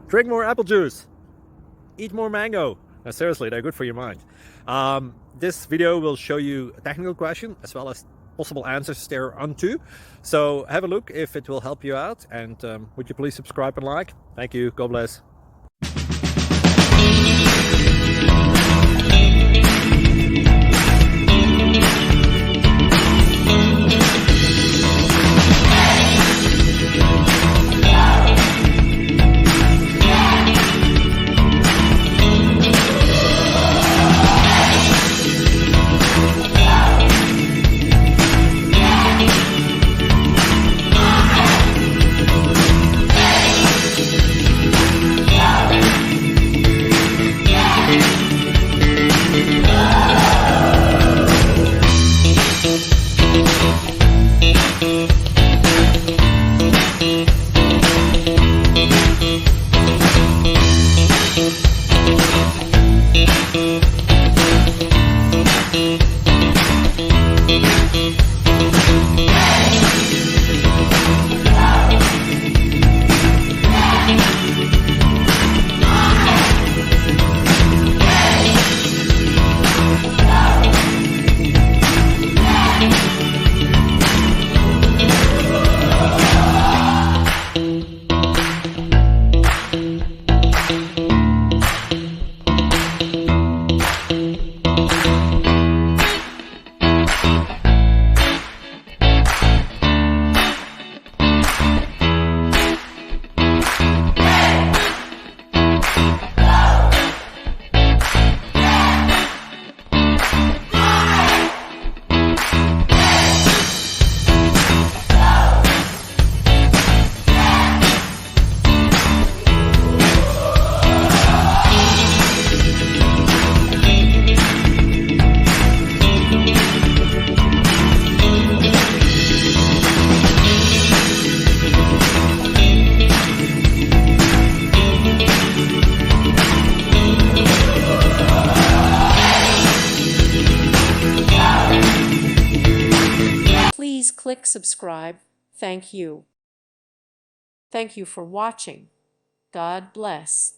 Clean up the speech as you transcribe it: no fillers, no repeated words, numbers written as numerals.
Drink more apple juice. Eat more mango. No, seriously, they're good for your mind. This video will show you a technical question as well as possible answers thereunto. So have a look if it will help you out, and would you please subscribe and like? Thank you. God bless. Please click subscribe. Thank you. Thank you for watching. God bless.